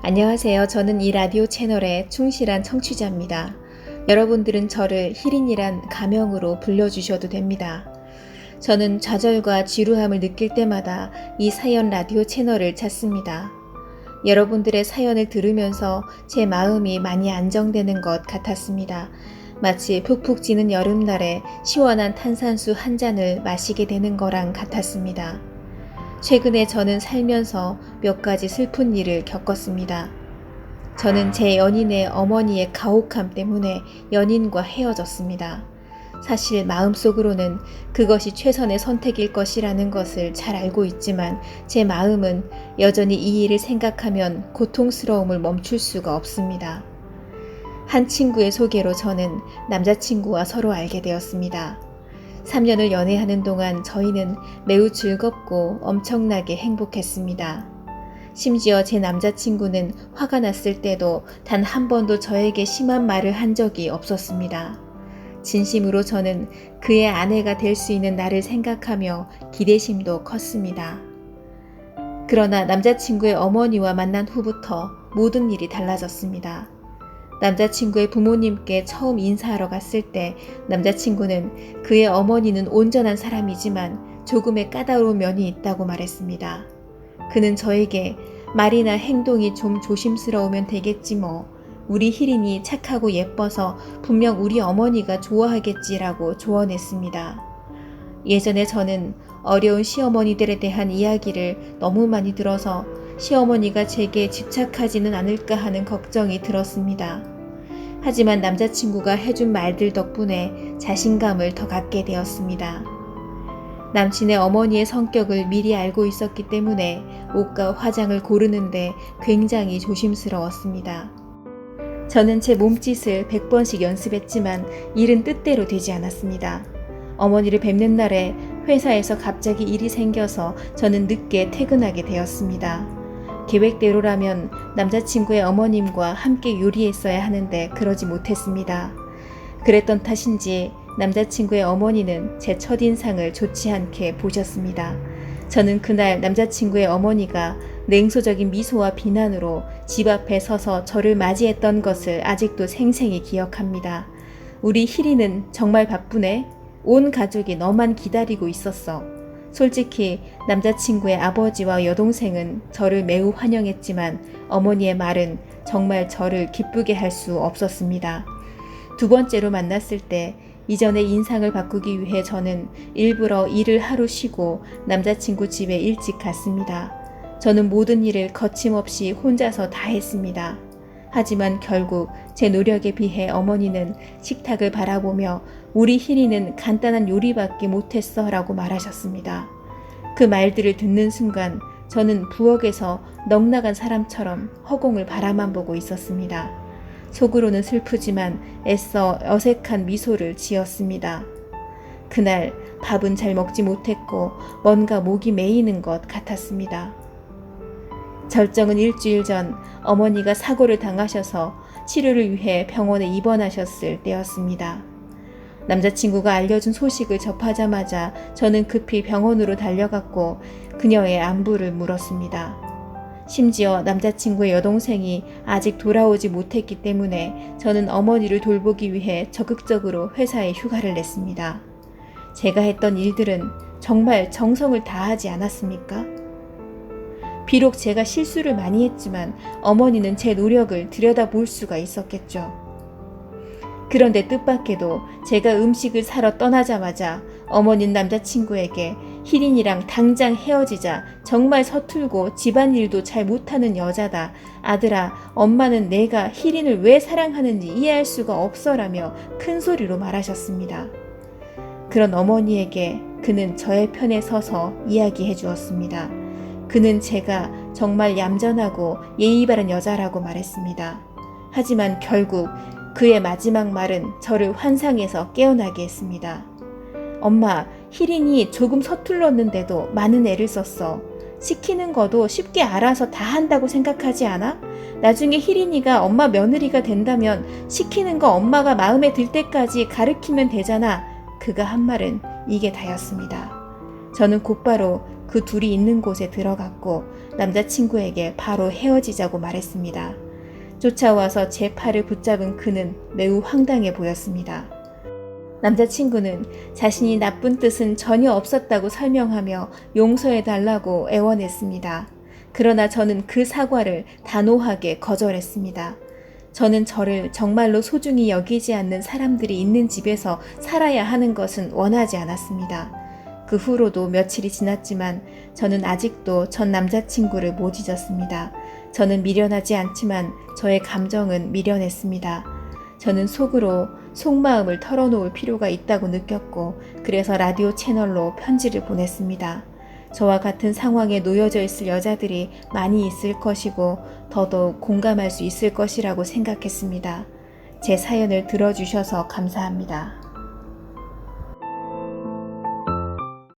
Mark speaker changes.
Speaker 1: 안녕하세요. 저는 이 라디오 채널의 충실한 청취자입니다. 여러분들은 저를 희린이란 가명으로 불러주셔도 됩니다. 저는 좌절과 지루함을 느낄 때마다 이 사연 라디오 채널을 찾습니다. 여러분들의 사연을 들으면서 제 마음이 많이 안정되는 것 같았습니다. 마치 푹푹 찌는 여름날에 시원한 탄산수 한 잔을 마시게 되는 거랑 같았습니다. 최근에 저는 살면서 몇 가지 슬픈 일을 겪었습니다. 저는 제 연인의 어머니의 가혹함 때문에 연인과 헤어졌습니다. 사실 마음속으로는 그것이 최선의 선택일 것이라는 것을 잘 알고 있지만 제 마음은 여전히 이 일을 생각하면 고통스러움을 멈출 수가 없습니다. 한 친구의 소개로 저는 남자친구와 서로 알게 되었습니다. 3년을 연애하는 동안 저희는 매우 즐겁고 엄청나게 행복했습니다. 심지어 제 남자친구는 화가 났을 때도 단 한 번도 저에게 심한 말을 한 적이 없었습니다. 진심으로 저는 그의 아내가 될 수 있는 나를 생각하며 기대심도 컸습니다. 그러나 남자친구의 어머니와 만난 후부터 모든 일이 달라졌습니다. 남자친구의 부모님께 처음 인사하러 갔을 때 남자친구는 그의 어머니는 온전한 사람이지만 조금의 까다로운 면이 있다고 말했습니다. 그는 저에게 말이나 행동이 좀 조심스러우면 되겠지 뭐. 우리 희린이 착하고 예뻐서 분명 우리 어머니가 좋아하겠지라고 조언했습니다. 예전에 저는 어려운 시어머니들에 대한 이야기를 너무 많이 들어서 시어머니가 제게 집착하지는 않을까 하는 걱정이 들었습니다. 하지만 남자친구가 해준 말들 덕분에 자신감을 더 갖게 되었습니다. 남친의 어머니의 성격을 미리 알고 있었기 때문에 옷과 화장을 고르는데 굉장히 조심스러웠습니다. 저는 제 몸짓을 100번씩 연습했지만 일은 뜻대로 되지 않았습니다. 어머니를 뵙는 날에 회사에서 갑자기 일이 생겨서 저는 늦게 퇴근하게 되었습니다. 계획대로라면 남자친구의 어머님과 함께 요리했어야 하는데 그러지 못했습니다. 그랬던 탓인지 남자친구의 어머니는 제 첫인상을 좋지 않게 보셨습니다. 저는 그날 남자친구의 어머니가 냉소적인 미소와 비난으로 집 앞에 서서 저를 맞이했던 것을 아직도 생생히 기억합니다. 우리 희리는 정말 바쁘네. 온 가족이 너만 기다리고 있었어. 솔직히 남자친구의 아버지와 여동생은 저를 매우 환영했지만 어머니의 말은 정말 저를 기쁘게 할 수 없었습니다. 두 번째로 만났을 때 이전의 인상을 바꾸기 위해 저는 일부러 일을 하루 쉬고 남자친구 집에 일찍 갔습니다. 저는 모든 일을 거침없이 혼자서 다 했습니다. 하지만 결국 제 노력에 비해 어머니는 식탁을 바라보며 우리 희리는 간단한 요리밖에 못했어 라고 말하셨습니다. 그 말들을 듣는 순간 저는 부엌에서 넋나간 사람처럼 허공을 바라만 보고 있었습니다. 속으로는 슬프지만 애써 어색한 미소를 지었습니다. 그날 밥은 잘 먹지 못했고 뭔가 목이 메이는 것 같았습니다. 절정은 일주일 전 어머니가 사고를 당하셔서 치료를 위해 병원에 입원하셨을 때였습니다. 남자친구가 알려준 소식을 접하자마자 저는 급히 병원으로 달려갔고 그녀의 안부를 물었습니다. 심지어 남자친구의 여동생이 아직 돌아오지 못했기 때문에 저는 어머니를 돌보기 위해 적극적으로 회사에 휴가를 냈습니다. 제가 했던 일들은 정말 정성을 다하지 않았습니까? 비록 제가 실수를 많이 했지만 어머니는 제 노력을 들여다볼 수가 있었겠죠. 그런데 뜻밖에도 제가 음식을 사러 떠나자마자 어머니는 남자친구에게 희린이랑 당장 헤어지자. 정말 서툴고 집안일도 잘 못하는 여자다. 아들아, 엄마는 내가 희린을 왜 사랑하는지 이해할 수가 없어라며 큰 소리로 말하셨습니다. 그런 어머니에게 그는 저의 편에 서서 이야기해 주었습니다. 그는 제가 정말 얌전하고 예의 바른 여자라고 말했습니다. 하지만 결국 그의 마지막 말은 저를 환상에서 깨어나게 했습니다. 엄마, 희린이 조금 서툴렀는데도 많은 애를 썼어. 시키는 것도 쉽게 알아서 다 한다고 생각하지 않아? 나중에 희린이가 엄마 며느리가 된다면 시키는 거 엄마가 마음에 들 때까지 가르치면 되잖아. 그가 한 말은 이게 다였습니다. 저는 곧바로 그 둘이 있는 곳에 들어갔고 남자친구에게 바로 헤어지자고 말했습니다. 쫓아와서 제 팔을 붙잡은 그는 매우 황당해 보였습니다. 남자친구는 자신이 나쁜 뜻은 전혀 없었다고 설명하며 용서해달라고 애원했습니다. 그러나 저는 그 사과를 단호하게 거절했습니다. 저는 저를 정말로 소중히 여기지 않는 사람들이 있는 집에서 살아야 하는 것은 원하지 않았습니다. 그 후로도 며칠이 지났지만 저는 아직도 전 남자친구를 못 잊었습니다. 저는 미련하지 않지만 저의 감정은 미련했습니다. 저는 속으로 속마음을 털어놓을 필요가 있다고 느꼈고 그래서 라디오 채널로 편지를 보냈습니다. 저와 같은 상황에 놓여져 있을 여자들이 많이 있을 것이고 더더욱 공감할 수 있을 것이라고 생각했습니다. 제 사연을 들어주셔서 감사합니다.